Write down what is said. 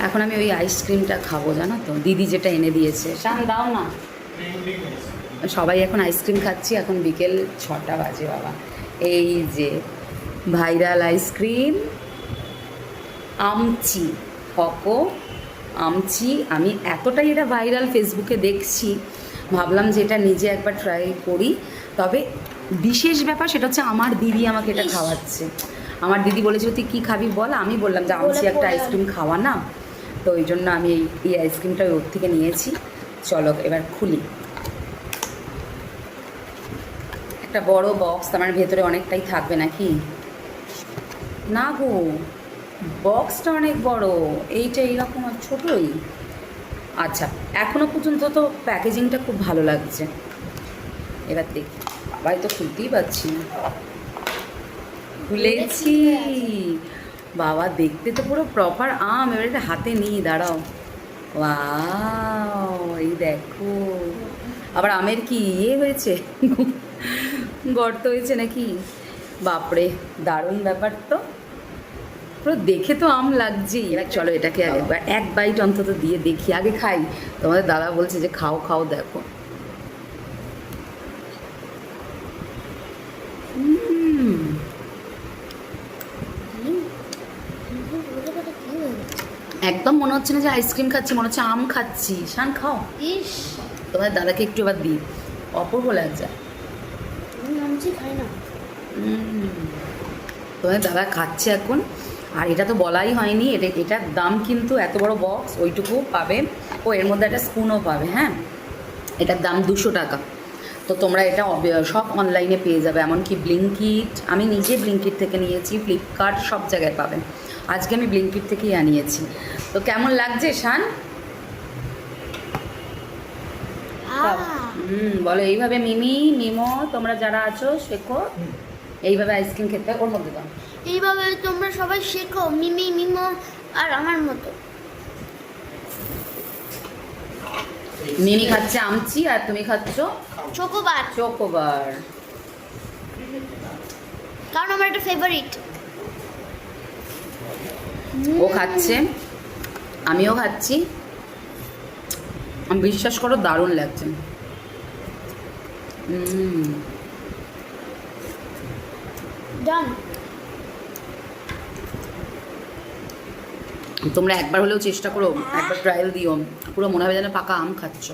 এখন আমি ওই আইসক্রিমটা খাবো, জানো তো, দিদি যেটা এনে দিয়েছে। শান দাও না। সবাই এখন আইসক্রিম খাচ্ছি, এখন বিকেল 6টা বাজে বাবা। এই যে ভাইরাল আইসক্রিম আমচি, হকো আমচি। আমি এতটাই এটা ভাইরাল ফেসবুকে দেখছি, ভাবলাম যে এটা নিজে একবার ট্রাই করি। তবে বিশেষ ব্যাপার সেটা হচ্ছে আমার দিদি আমাকে এটা খাওয়াচ্ছে। আমার দিদি বলেছিল তুই কী খাবি বল, আমি বললাম যে আমচি একটা আইসক্রিম খাওয়া না, তো ওই জন্য আমি এই আইসক্রিমটা ওর থেকে নিয়েছি। চলো এবার খুলি। একটা বড় বক্স, আমার ভেতরে অনেকটাই থাকবে নাকি? না গো, বক্সটা অনেক বড়, এইটা এইরকম আর ছোটোই। আচ্ছা, এখনও পর্যন্ত তো প্যাকেজিংটা খুব ভালো লাগছে। এবার দেখি, বাবাই তো খুলতেই পারছি না। খুলেছি বাবা, দেখতে তো পুরো প্রপার আম। এবার এটা হাতে নিই, দাঁড়াও। ওয়াও, এই দেখো, আবার আমের কি ইয়ে হয়েছে, গর্ত হয়েছে নাকি? বাপরে, দারুণ ব্যাপার তো, পুরো দেখে তো আম লাগছেই। এবার চলো এটাকে একবার এক বাইট অন্তত দিয়ে দেখি, আগে খাই। তোমাদের দাদা বলছে যে খাও খাও, দেখো। একদম মনে হচ্ছে না যে আইসক্রিম খাচ্ছি, মনে হচ্ছে আম খাচ্ছি। শান খাও। ইস, তোমাদের দাদাকে একটু এবার দিই, অপূর্ব লাগছে। খাই না। তোমাদের দাদা খাচ্ছে এখন। আর এটা তো বলাই হয়নি, এটার দাম কিন্তু এত বড় বক্স ওইটুকু পাবে, ও এর মধ্যে একটা স্পুনও পাবে। হ্যাঁ, এটার দাম 200 টাকা। তো তোমরা এটা সব অনলাইনে পেয়ে যাবে, এমনকি ব্লিঙ্কিট, আমি নিজে ব্লিঙ্কিট থেকে নিয়েছি, ফ্লিপকার্ট, সব জায়গায় পাবেন। আজকে আমি ব্লিঙ্কিট থেকেই আনিয়েছি। তো কেমন লাগছে শান? বলো এইভাবে, মিমি মিমো তোমরা যারা আছো শেখো এইভাবে আইসক্রিম খেতে। ওর মধ্যে দাও। এইভাবে তোমরা সবাই শেখো, মিমি মিমো আর আমার মতো। মিমি খাচ্ছে আমচি আর তুমি খাচ্ছ চোকোবার, চোকোবার। কারণ আমার একটা ফেভারিট। ও খাচ্ছে, আমিও খাচ্ছি। আমি বিশ্বাস করো দারুণ লাগছে। ডান। তোমরা একবার হলেও চেষ্টা করো, একবার ট্রায়াল দিও, পুরো মনে হবে যেন পাকা আম খাচ্ছ।